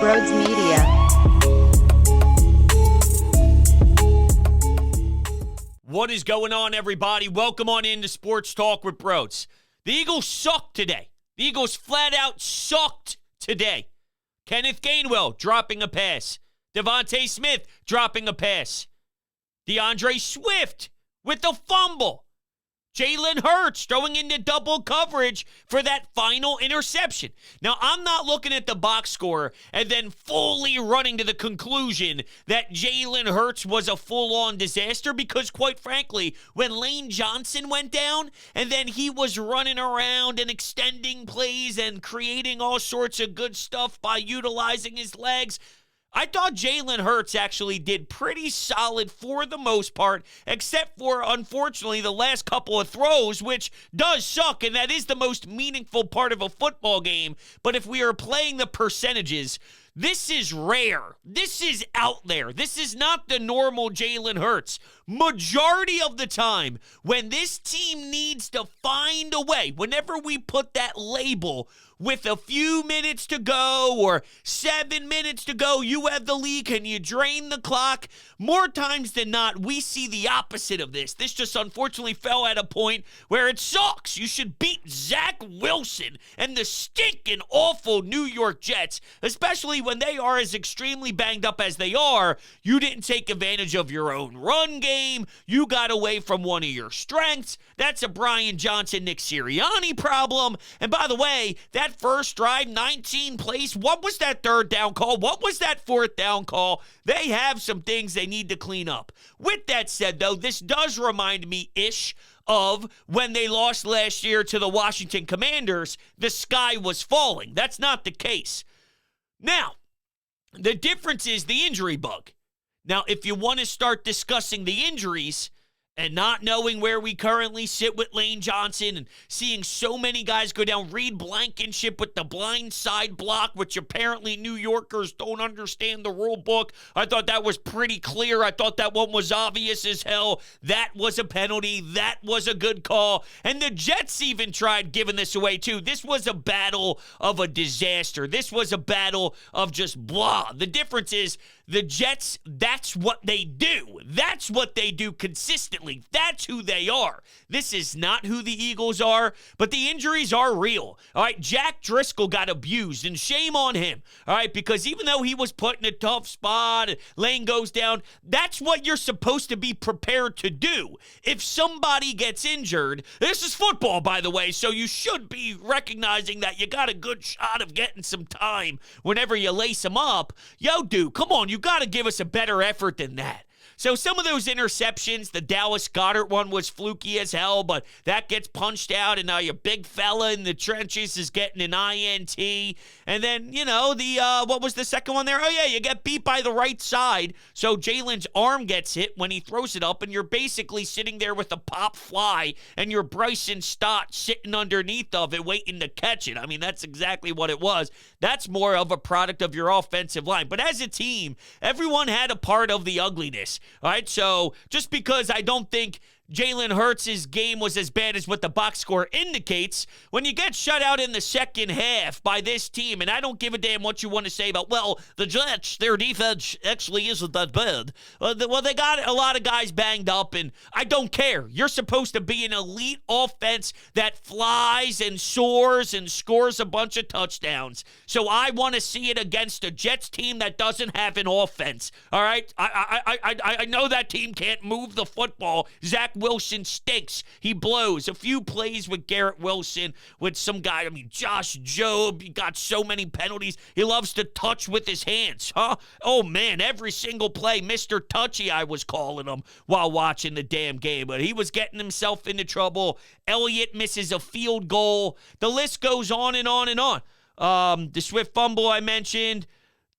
Broads Media. What is going on, everybody? Welcome on into Sports Talk with Broads. The Eagles sucked today. The Eagles flat out sucked today. Kenneth Gainwell dropping a pass. Devontae Smith dropping a pass. DeAndre Swift with the fumble. Jalen Hurts throwing into double coverage for that final interception. Now, I'm not looking at the box score and then fully running to the conclusion that Jalen Hurts was a full-on disaster because, quite frankly, when Lane Johnson went down and then he was running around and extending plays and creating all sorts of good stuff by utilizing his legs, I thought Jalen Hurts actually did pretty solid for the most part, except for, unfortunately, the last couple of throws, which does suck, and that is the most meaningful part of a football game. But if we are playing the percentages, this is rare. This is out there. This is not the normal Jalen Hurts. Majority of the time, when this team needs to find a way, whenever we put that label with a few minutes to go or 7 minutes to go, you have the lead, can you drain the clock? More times than not, we see the opposite of this. This just unfortunately fell at a point where it sucks. You should beat Zach Wilson and the stinking awful New York Jets, especially when they are as extremely banged up as they are. You didn't take advantage of your own run game. You got away from one of your strengths. That's a Brian Johnson, Nick Sirianni problem. And by the way, that first drive, 19 plays. What was that third down call? What was that fourth down call? They have some things they need to clean up. With that said, though, this does remind me-ish of when they lost last year to the Washington Commanders. The sky was falling. That's not the case. Now, the difference is the injury bug. Now, if you want to start discussing the injuries and not knowing where we currently sit with Lane Johnson and seeing so many guys go down, Reed Blankenship with the blind side block, which apparently New Yorkers don't understand the rule book. I thought that was pretty clear. I thought that one was obvious as hell. That was a penalty. That was a good call. And the Jets even tried giving this away too. This was a battle of a disaster. This was a battle of just blah. The difference is the Jets, that's what they do. That's what they do consistently. That's who they are. This is not who the Eagles are, but the injuries are real. All right, Jack Driscoll got abused, and shame on him. All right, because even though he was put in a tough spot and Lane goes down, that's what you're supposed to be prepared to do. If somebody gets injured, this is football, by the way, so you should be recognizing that you got a good shot of getting some time whenever you lace them up. Yo, dude, come on, you got to give us a better effort than that. So some of those interceptions, the Dallas Goedert one was fluky as hell, but that gets punched out, and now your big fella in the trenches is getting an INT. And then, you know, what was the second one there? Oh, yeah, you get beat by the right side. So Jalen's arm gets hit when he throws it up, and you're basically sitting there with a pop fly, and you're Bryson Stott sitting underneath of it waiting to catch it. I mean, that's exactly what it was. That's more of a product of your offensive line. But as a team, everyone had a part of the ugliness. All right, so just because I don't think Jalen Hurts' game was as bad as what the box score indicates, when you get shut out in the second half by this team, and I don't give a damn what you want to say about, well, the Jets, their defense actually isn't that bad. Well, they got a lot of guys banged up, and I don't care. You're supposed to be an elite offense that flies and soars and scores a bunch of touchdowns. So I want to see it against a Jets team that doesn't have an offense. All right? I know that team can't move the football. Zach Wilson stinks. He blows. A few plays with Garrett Wilson, with some guy, I mean, Josh Jobe, he got so many penalties. He loves to touch with his hands, huh? Oh, man, every single play, Mr. Touchy, I was calling him while watching the damn game, but he was getting himself into trouble. Elliott misses a field goal. The list goes on and on and on. The Swift fumble I mentioned.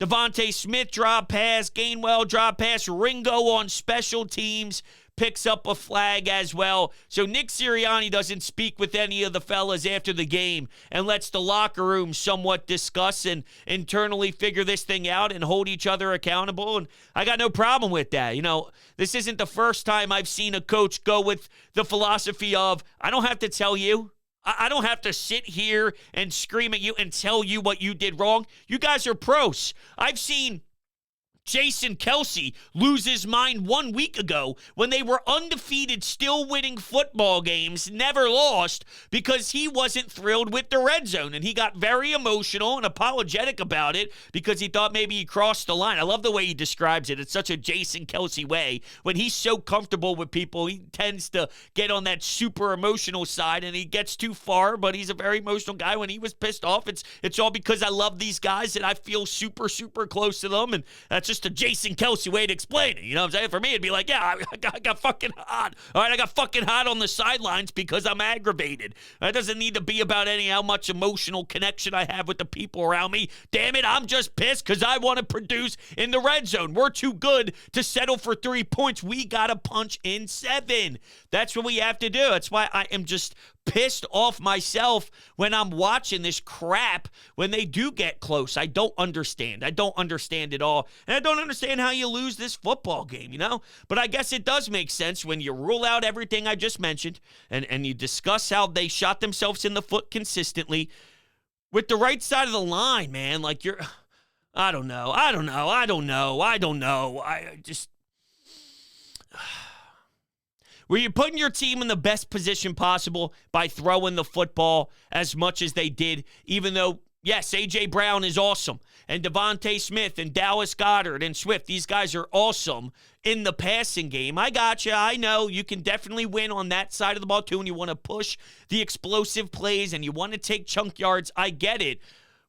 Devontae Smith drop pass. Gainwell drop pass. Ringo on special teams picks up a flag as well. So Nick Sirianni doesn't speak with any of the fellas after the game and lets the locker room somewhat discuss and internally figure this thing out and hold each other accountable. And I got no problem with that. You know, this isn't the first time I've seen a coach go with the philosophy of, I don't have to tell you. I don't have to sit here and scream at you and tell you what you did wrong. You guys are pros. I've seen Jason Kelce lose his mind 1 week ago when they were undefeated, still winning football games, never lost, because he wasn't thrilled with the red zone. And he got very emotional and apologetic about it because he thought maybe he crossed the line. I love the way he describes it. It's such a Jason Kelce way. When he's so comfortable with people, he tends to get on that super emotional side, and he gets too far, but he's a very emotional guy. When he was pissed off, it's all because I love these guys and I feel super, super close to them, and that's just a Jason Kelce way to explain it. You know what I'm saying? For me, it'd be like, yeah, I got fucking hot. All right, I got fucking hot on the sidelines because I'm aggravated. That doesn't need to be about how much emotional connection I have with the people around me. Damn it, I'm just pissed because I want to produce in the red zone. We're too good to settle for 3 points. We got to punch in 7. That's what we have to do. That's why I am just pissed off myself when I'm watching this crap when they do get close. I don't understand. I don't understand at all. And I don't understand how you lose this football game, you know? But I guess it does make sense when you rule out everything I just mentioned and you discuss how they shot themselves in the foot consistently with the right side of the line, man. Like I don't know. I just... Were you putting your team in the best position possible by throwing the football as much as they did, even though, yes, A.J. Brown is awesome, and Devontae Smith and Dallas Goedert and Swift, these guys are awesome in the passing game. I got you. I know you can definitely win on that side of the ball, too, and you want to push the explosive plays and you want to take chunk yards. I get it.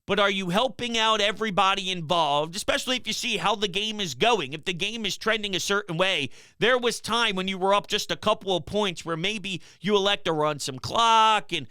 But are you helping out everybody involved, especially if you see how the game is going? If the game is trending a certain way, there was time when you were up just a couple of points where maybe you elect to run some clock and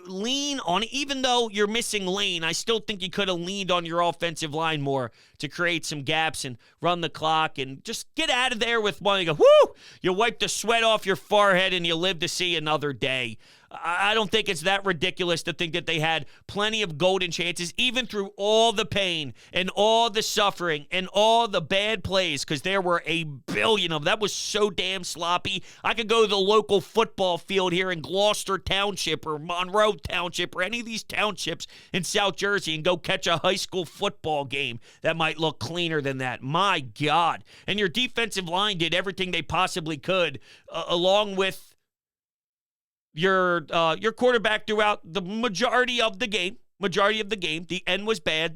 lean on it. Even though you're missing Lane, I still think you could have leaned on your offensive line more to create some gaps and run the clock and just get out of there with one. You go, whoo! You wipe the sweat off your forehead and you live to see another day. I don't think it's that ridiculous to think that they had plenty of golden chances, even through all the pain and all the suffering and all the bad plays, because there were a billion of them. That was so damn sloppy. I could go to the local football field here in Gloucester Township or Monroe Township or any of these townships in South Jersey and go catch a high school football game that might look cleaner than that. My God. And your defensive line did everything they possibly could, along with your quarterback throughout the majority of the game. The end was bad.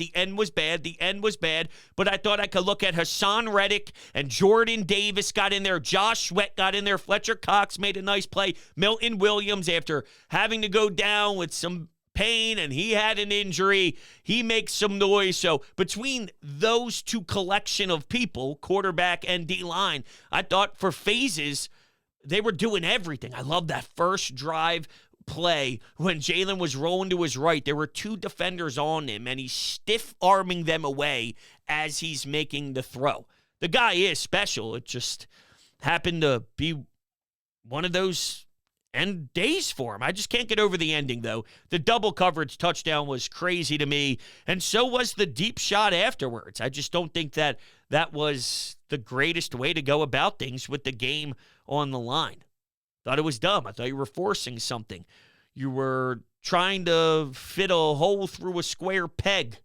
But I thought I could look at Hassan Reddick and Jordan Davis got in there. Josh Sweat got in there. Fletcher Cox made a nice play. Milton Williams, after having to go down with some pain and he had an injury, he makes some noise. So between those two collection of people, quarterback and D-line, I thought for phases they were doing everything. I love that first drive play when Jalen was rolling to his right. There were 2 defenders on him, and he's stiff-arming them away as he's making the throw. The guy is special. It just happened to be one of those end days for him. I just can't get over the ending, though. The double coverage touchdown was crazy to me, and so was the deep shot afterwards. I just don't think that was the greatest way to go about things with the game on the line. Thought it was dumb. I thought you were forcing something. You were trying to fit a hole through a square peg.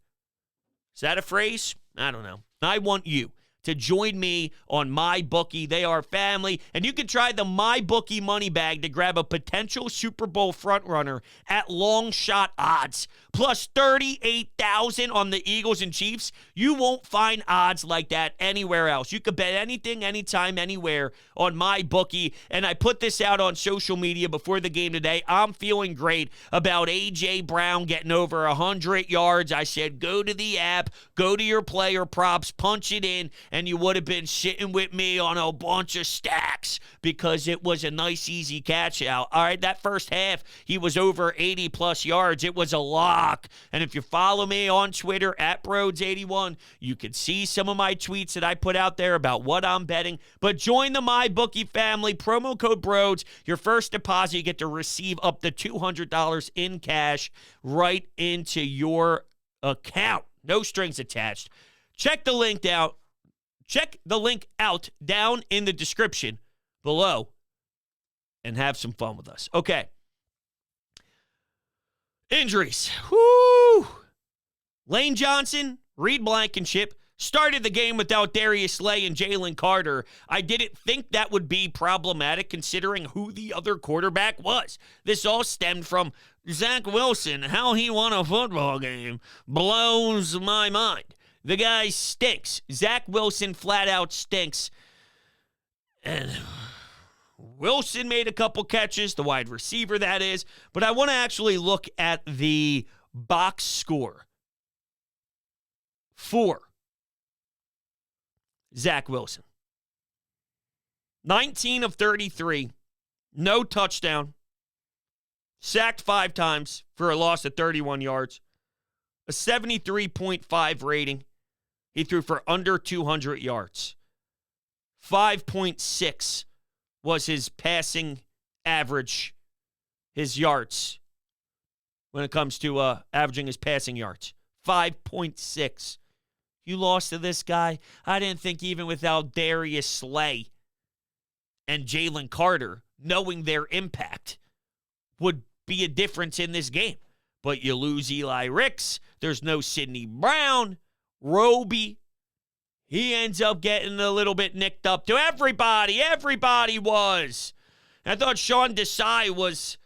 Is that a phrase? I don't know. I want you to join me on MyBookie. They are family. And you can try the MyBookie money bag to grab a potential Super Bowl frontrunner at long shot odds. Plus 38,000 on the Eagles and Chiefs. You won't find odds like that anywhere else. You could bet anything, anytime, anywhere on MyBookie. And I put this out on social media before the game today. I'm feeling great about A.J. Brown getting over 100 yards. I said, go to the app, go to your player props, punch it in, and you would have been sitting with me on a bunch of stacks because it was a nice, easy catch out. All right, that first half, he was over 80-plus yards. It was a lock. And if you follow me on Twitter, at Broads81, you can see some of my tweets that I put out there about what I'm betting. But join the MyBookie family. Promo code Broads. Your first deposit, you get to receive up to $200 in cash right into your account. No strings attached. Check the link out. Check the link out down in the description below and have some fun with us. Okay. Injuries. Whoo! Lane Johnson, Reed Blankenship, started the game without Darius Slay and Jalen Carter. I didn't think that would be problematic considering who the other quarterback was. This all stemmed from Zach Wilson. How he won a football game blows my mind. The guy stinks. Zach Wilson flat out stinks. And Wilson made a couple catches, the wide receiver that is. But I want to actually look at the box score for Zach Wilson. 19 of 33, no touchdown, sacked 5 times for a loss of 31 yards, a 73.5 rating. He threw for under 200 yards. 5.6 was his passing average, his yards, when it comes to averaging his passing yards. 5.6. You lost to this guy. I didn't think even without Darius Slay and Jalen Carter, knowing their impact, would be a difference in this game. But you lose Eli Ricks. There's no Sidney Brown. Roby. He ends up getting a little bit nicked up to everybody. Everybody was. I thought Sean Desai was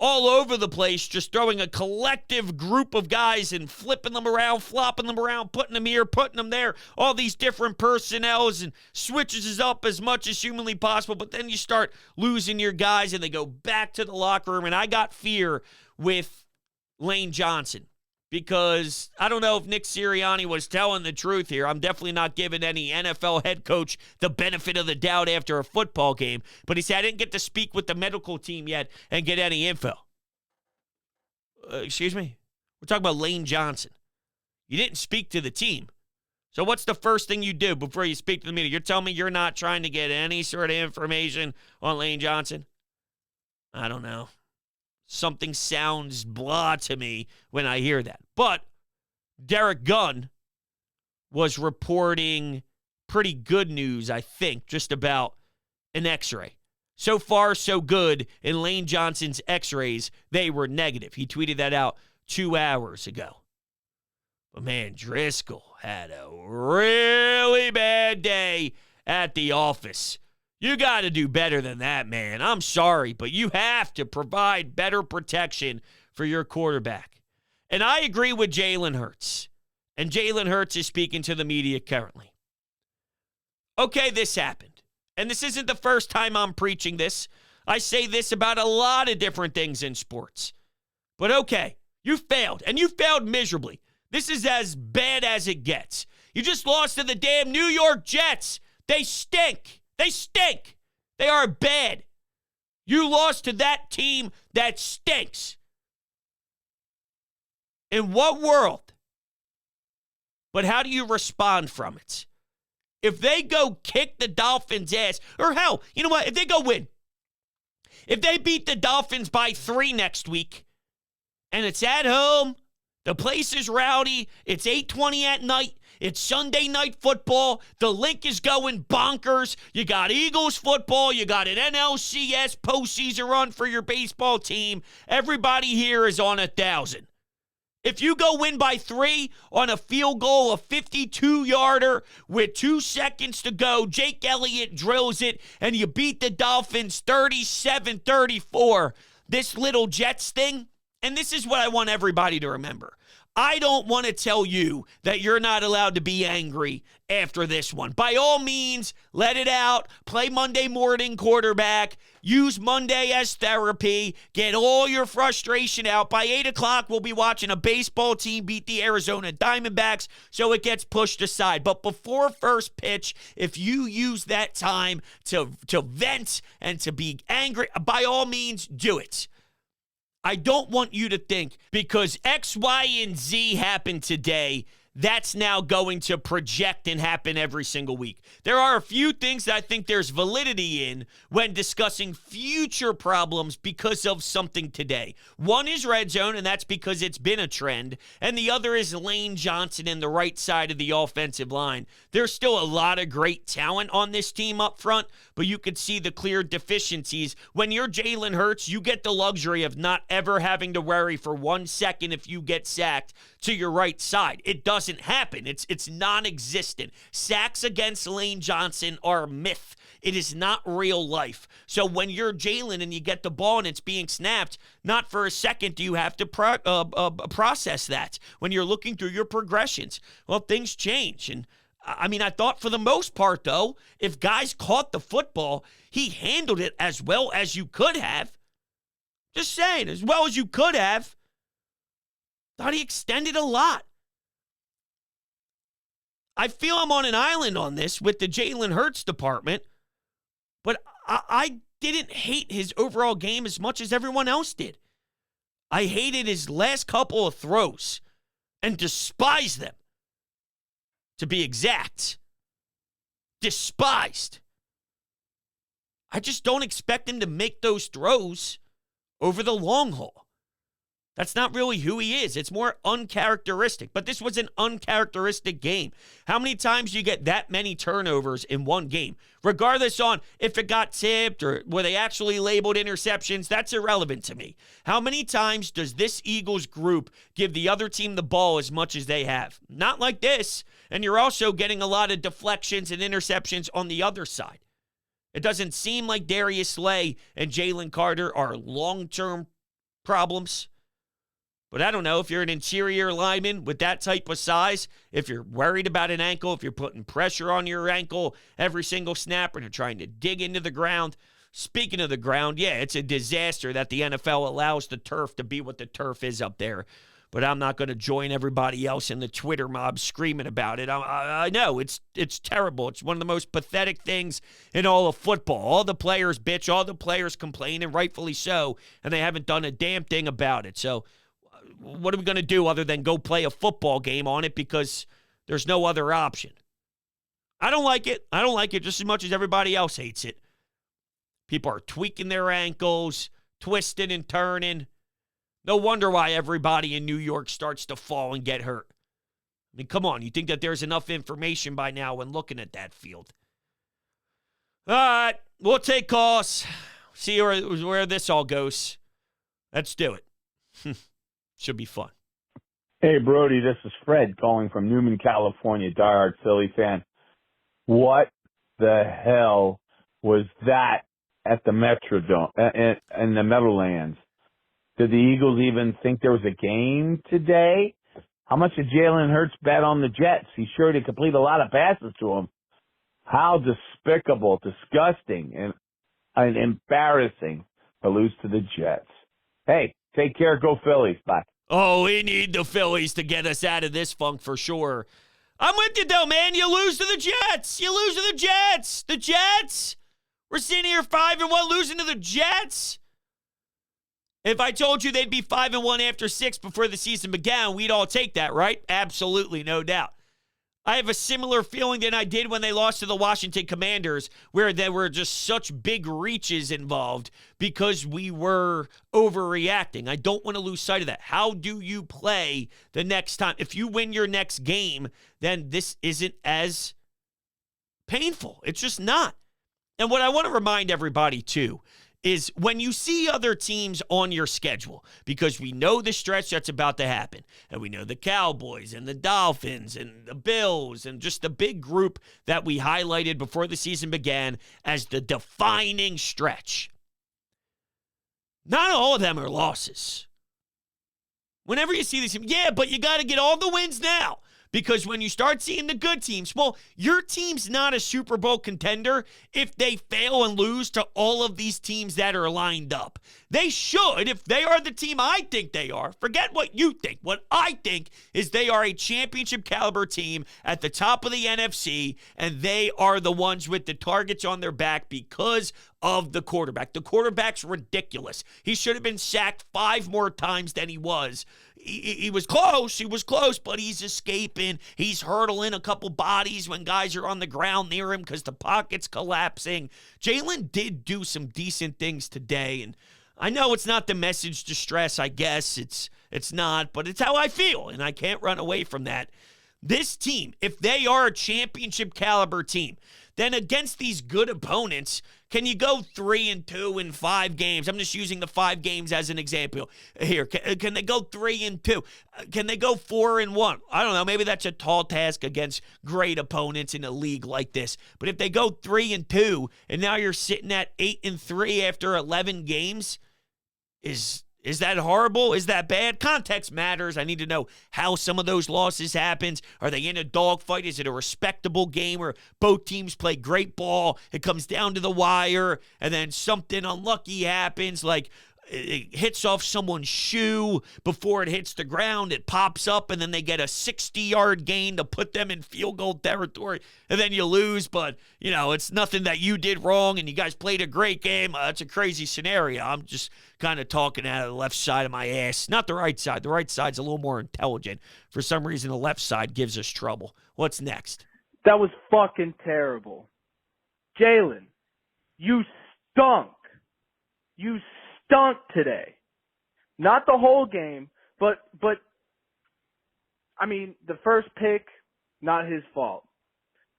all over the place, just throwing a collective group of guys and flipping them around, flopping them around, putting them here, putting them there, all these different personnels, and switches it up as much as humanly possible. But then you start losing your guys, and they go back to the locker room. And I got fear with Lane Johnson, because I don't know if Nick Sirianni was telling the truth here. I'm definitely not giving any NFL head coach the benefit of the doubt after a football game. But he said, I didn't get to speak with the medical team yet and get any info. Excuse me? We're talking about Lane Johnson. You didn't speak to the team. So what's the first thing you do before you speak to the media? You're telling me you're not trying to get any sort of information on Lane Johnson? I don't know. Something sounds blah to me when I hear that. But Derek Gunn was reporting pretty good news, I think, just about an x-ray. So far, so good in Lane Johnson's x-rays. They were negative. He tweeted that out 2 hours ago. But man, Driscoll had a really bad day at the office. You got to do better than that, man. I'm sorry, but you have to provide better protection for your quarterback. And I agree with Jalen Hurts. And Jalen Hurts is speaking to the media currently. Okay, this happened. And this isn't the first time I'm preaching this. I say this about a lot of different things in sports. But okay, you failed, and you failed miserably. This is as bad as it gets. You just lost to the damn New York Jets. They stink. They stink. They are bad. You lost to that team that stinks. In what world? But how do you respond from it? If they go kick the Dolphins' ass, or hell, you know what? If they go win, if they beat the Dolphins by 3 next week, and it's at home, the place is rowdy, it's 8:20 at night, it's Sunday night football. The link is going bonkers. You got Eagles football. You got an NLCS postseason run for your baseball team. Everybody here is on 1,000. If you go win by 3 on a field goal, a 52-yarder with 2 seconds to go, Jake Elliott drills it, and you beat the Dolphins 37-34. This little Jets thing, and this is what I want everybody to remember. I don't want to tell you that you're not allowed to be angry after this one. By all means, let it out. Play Monday morning quarterback. Use Monday as therapy. Get all your frustration out. By 8 o'clock, we'll be watching a baseball team beat the Arizona Diamondbacks, so it gets pushed aside. But before first pitch, if you use that time to vent and to be angry, by all means, do it. I don't want you to think because X, Y, and Z happened today that's now going to project and happen every single week. There are a few things that I think there's validity in when discussing future problems because of something today. One is red zone, and that's because it's been a trend. And the other is Lane Johnson in the right side of the offensive line. There's still a lot of great talent on this team up front, but you could see the clear deficiencies. When you're Jalen Hurts, you get the luxury of not ever having to worry for 1 second if you get sacked to your right side. It doesn't happen. It's non-existent. Sacks against Lane Johnson are a myth. It is not real life. So when you're Jalen and you get the ball and it's being snapped, not for a second do you have to process that. When you're looking through your progressions, well, things change. And I mean, I thought for the most part, though, if guys caught the football, he handled it as well as you could have. Just saying, as well as you could have. Thought he extended a lot. I feel I'm on an island on this with the Jalen Hurts department, but I didn't hate his overall game as much as everyone else did. I hated his last couple of throws and despised them. To be exact. Despised. I just don't expect him to make those throws over the long haul. That's not really who he is. It's more uncharacteristic. But this was an uncharacteristic game. How many times do you get that many turnovers in one game? Regardless on if it got tipped or were they actually labeled interceptions, that's irrelevant to me. How many times does this Eagles group give the other team the ball as much as they have? Not like this. And you're also getting a lot of deflections and interceptions on the other side. It doesn't seem like Darius Slay and Jalen Carter are long-term problems. But I don't know, if you're an interior lineman with that type of size, if you're worried about an ankle, if you're putting pressure on your ankle every single snap and you're trying to dig into the ground. Speaking of the ground, yeah, it's a disaster that the NFL allows the turf to be what the turf is up there. But I'm not going to join everybody else in the Twitter mob screaming about it. I know, it's terrible. It's one of the most pathetic things in all of football. All the players bitch, all the players complain, and rightfully so, and they haven't done a damn thing about it. So what are we going to do other than go play a football game on it because there's no other option? I don't like it. I don't like it just as much as everybody else hates it. People are tweaking their ankles, twisting and turning. No wonder why everybody in New York starts to fall and get hurt. I mean, come on. You think that there's enough information by now when looking at that field? All right. We'll take calls. See where this all goes. Let's do it. Should be fun. Hey, Brody, this is Fred calling from Newman, California, diehard Philly fan. What the hell was that at the Metrodome, in the Meadowlands? Did the Eagles even think there was a game today? How much did Jalen Hurts bet on the Jets? He's sure to complete a lot of passes to him. How despicable, disgusting, and embarrassing to lose to the Jets. Hey, take care. Go Phillies. Bye. Oh, we need the Phillies to get us out of this funk for sure. I'm with you, though, man. You lose to the Jets. You lose to the Jets. The Jets. We're sitting here 5-1 losing to the Jets. If I told you they'd be 5-1 after 6 before the season began, we'd all take that, right? Absolutely, no doubt. I have a similar feeling than I did when they lost to the Washington Commanders, where there were just such big reaches involved because we were overreacting. I don't want to lose sight of that. How do you play the next time? If you win your next game, then this isn't as painful. It's just not. And what I want to remind everybody, too, is when you see other teams on your schedule, because we know the stretch that's about to happen, and we know the Cowboys and the Dolphins and the Bills and just the big group that we highlighted before the season began as the defining stretch. Not all of them are losses. Whenever you see these teams, yeah, but you got to get all the wins now. Because when you start seeing the good teams, well, your team's not a Super Bowl contender if they fail and lose to all of these teams that are lined up. They should, if they are the team I think they are. Forget what you think. What I think is they are a championship caliber team at the top of the NFC, and they are the ones with the targets on their back because of the quarterback. The quarterback's ridiculous. He should have been sacked 5 more times than he was. he was close. He was close, but he's escaping. He's hurdling a couple bodies when guys are on the ground near him because the pocket's collapsing. Jalen did do some decent things today, and I know it's not the message to stress. I guess it's not, but it's how I feel, and I can't run away from that. This team, if they are a championship caliber team, then against these good opponents, can you go 3-2 in 5 games? I'm just using the 5 games as an example here. Can they go 3-2? Can they go 4-1? I don't know. Maybe that's a tall task against great opponents in a league like this. But if they go 3-2 and now you're sitting at 8-3 after 11 games, is that horrible? Is that bad? Context matters. I need to know how some of those losses happens. Are they in a dogfight? Is it a respectable game where both teams play great ball? It comes down to the wire, and then something unlucky happens, like it hits off someone's shoe before it hits the ground. It pops up, and then they get a 60-yard gain to put them in field goal territory, and then you lose. But, it's nothing that you did wrong, and you guys played a great game. It's a crazy scenario. I'm just kind of talking out of the left side of my ass. Not the right side. The right side's a little more intelligent. For some reason, the left side gives us trouble. What's next? That was fucking terrible. Jalen, you stunk. You stunk today. Not the whole game, but I mean, the first pick, not his fault.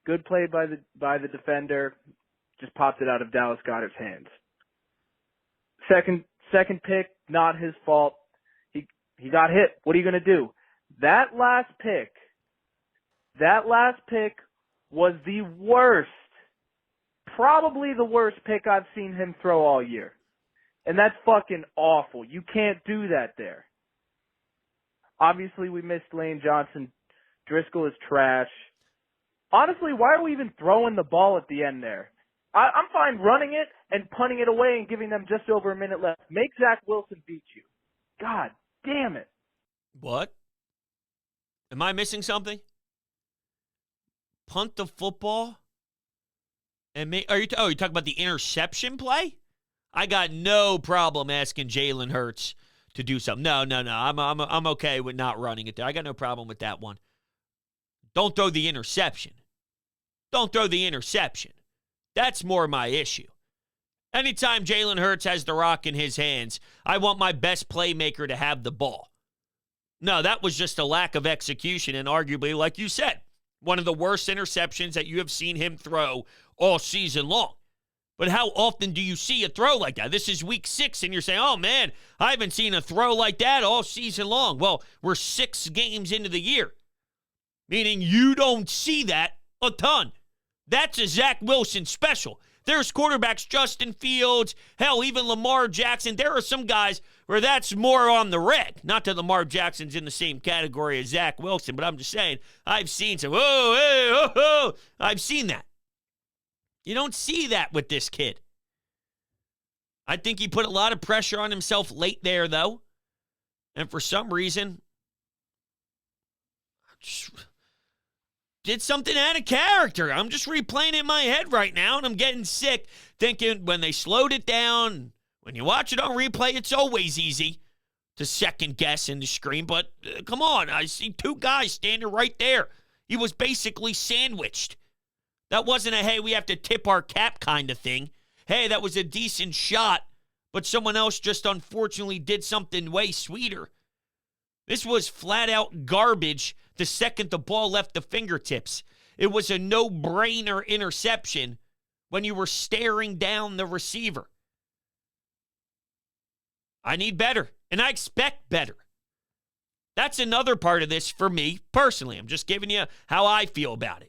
Good play by the defender, just popped it out of Dallas Goedert's hands. Second pick, not his fault. He got hit. What are you going to do? That last pick was the worst, probably the worst pick I've seen him throw all year. And that's fucking awful. You can't do that there. Obviously, we missed Lane Johnson. Driscoll is trash. Honestly, why are we even throwing the ball at the end there? I'm fine running it and punting it away and giving them just over a minute left. Make Zach Wilson beat you. God damn it. What? Am I missing something? Punt the football? And you're talking about the interception play? I got no problem asking Jalen Hurts to do something. No. I'm okay with not running it there. I got no problem with that one. Don't throw the interception. That's more my issue. Anytime Jalen Hurts has the rock in his hands, I want my best playmaker to have the ball. No, that was just a lack of execution and arguably, like you said, one of the worst interceptions that you have seen him throw all season long. But how often do you see a throw like that? This is week 6, and you're saying, oh, man, I haven't seen a throw like that all season long. Well, we're 6 games into the year, meaning you don't see that a ton. That's a Zach Wilson special. There's quarterbacks, Justin Fields, hell, even Lamar Jackson. There are some guys where that's more on the reg. Not that Lamar Jackson's in the same category as Zach Wilson, but I'm just saying, I've seen some, I've seen that. You don't see that with this kid. I think he put a lot of pressure on himself late there, though. And for some reason, just did something out of character. I'm just replaying it in my head right now, and I'm getting sick thinking when they slowed it down, when you watch it on replay, it's always easy to second guess and to scream. But come on, I see 2 guys standing right there. He was basically sandwiched. That wasn't a, hey, we have to tip our cap kind of thing. Hey, that was a decent shot, but someone else just unfortunately did something way sweeter. This was flat out garbage the second the ball left the fingertips. It was a no-brainer interception when you were staring down the receiver. I need better, and I expect better. That's another part of this for me personally. I'm just giving you how I feel about it.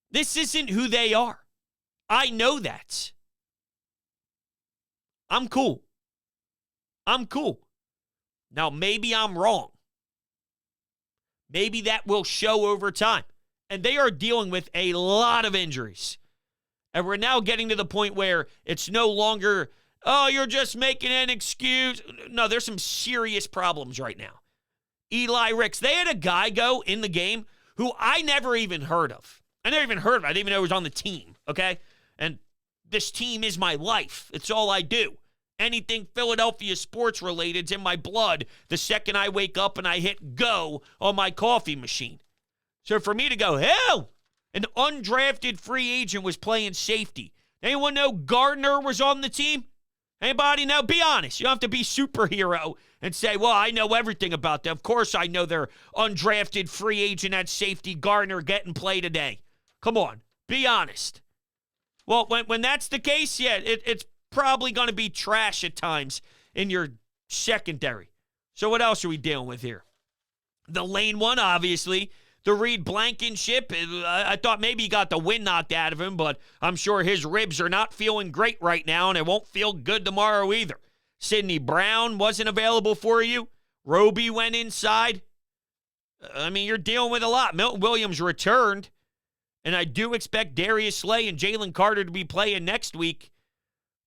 This isn't who they are. I know that. I'm cool. Now, maybe I'm wrong. Maybe that will show over time. And they are dealing with a lot of injuries. And we're now getting to the point where it's no longer, oh, you're just making an excuse. No, there's some serious problems right now. Eli Ricks, they had a guy go in the game who I never even heard of. I didn't even know he was on the team, okay? And this team is my life. It's all I do. Anything Philadelphia sports related is in my blood the second I wake up and I hit go on my coffee machine. So for me to go, hell, an undrafted free agent was playing safety. Anyone know Gardner was on the team? Anybody know? Be honest. You don't have to be superhero and say, well, I know everything about them. Of course I know their undrafted free agent at safety, Gardner, getting play today. Come on. Be honest. Well, when that's the case, yeah, it's probably going to be trash at times in your secondary. So what else are we dealing with here? The Lane one, obviously. The Reed Blankenship, I thought maybe he got the wind knocked out of him, but I'm sure his ribs are not feeling great right now, and it won't feel good tomorrow either. Sidney Brown wasn't available for you. Roby went inside. I mean, you're dealing with a lot. Milton Williams returned, and I do expect Darius Slay and Jalen Carter to be playing next week.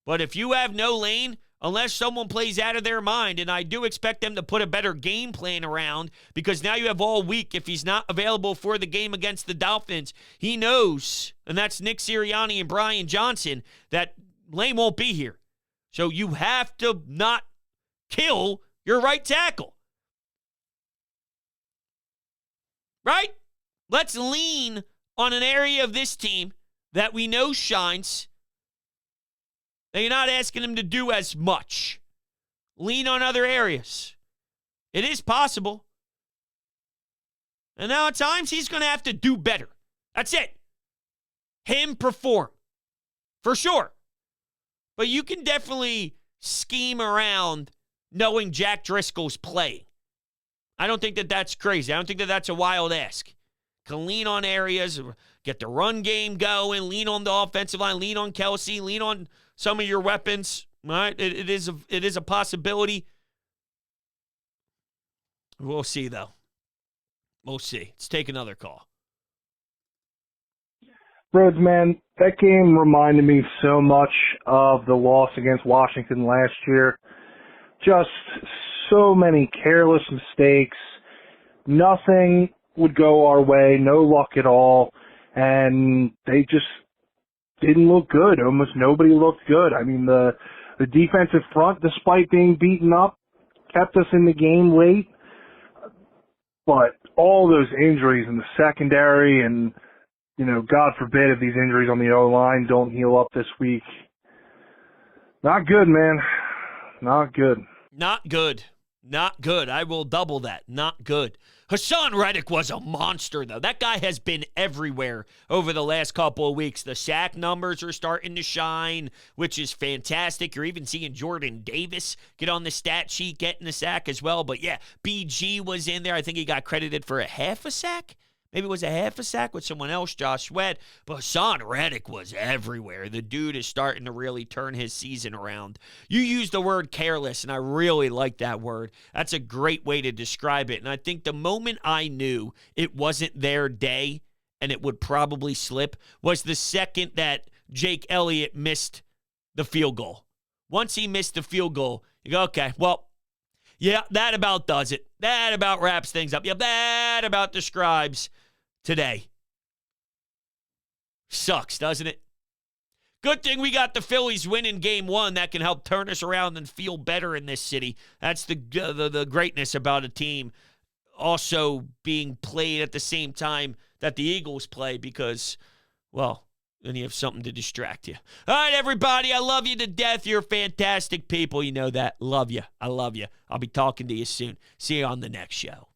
But if you have no Lane, unless someone plays out of their mind, and I do expect them to put a better game plan around, because now you have all week. If he's not available for the game against the Dolphins, he knows, and that's Nick Sirianni and Brian Johnson, that Lane won't be here. So you have to not kill your right tackle. Right? Let's lean on an area of this team that we know shines. Now, you're not asking him to do as much. Lean on other areas. It is possible. And now at times he's going to have to do better. That's it. Him perform. For sure. But you can definitely scheme around knowing Jack Driscoll's playing. I don't think that that's crazy. I don't think that that's a wild ask. Can lean on areas, get the run game going, lean on the offensive line, lean on Kelsey, lean on some of your weapons. Right? It is a possibility. We'll see, though. We'll see. Let's take another call. Rhodes, man, that game reminded me so much of the loss against Washington last year. Just so many careless mistakes. Nothing would go our way, no luck at all, and they just didn't look good. Almost nobody looked good. I mean, the defensive front, despite being beaten up, kept us in the game late. But all those injuries in the secondary and, you know, God forbid if these injuries on the O-line don't heal up this week. Not good, man. Not good. Not good. Not good. I will double that. Not good. Hassan Reddick was a monster, though. That guy has been everywhere over the last couple of weeks. The sack numbers are starting to shine, which is fantastic. You're even seeing Jordan Davis get on the stat sheet, getting the sack as well. But, yeah, BG was in there. I think he got credited for a half a sack. Maybe it was a half a sack with someone else, Josh Sweat. But Hassan Reddick was everywhere. The dude is starting to really turn his season around. You used the word careless, and I really like that word. That's a great way to describe it. And I think the moment I knew it wasn't their day and it would probably slip was the second that Jake Elliott missed the field goal. Once he missed the field goal, you go, okay, well, yeah, that about does it. That about wraps things up. Yeah, that about describes today. Sucks, doesn't it? Good thing we got the Phillies winning game one. That can help turn us around and feel better in this city. That's the greatness about a team also being played at the same time that the Eagles play because, well, then you have something to distract you. All right, everybody, I love you to death. You're fantastic people. You know that. Love you. I love you. I'll be talking to you soon. See you on the next show.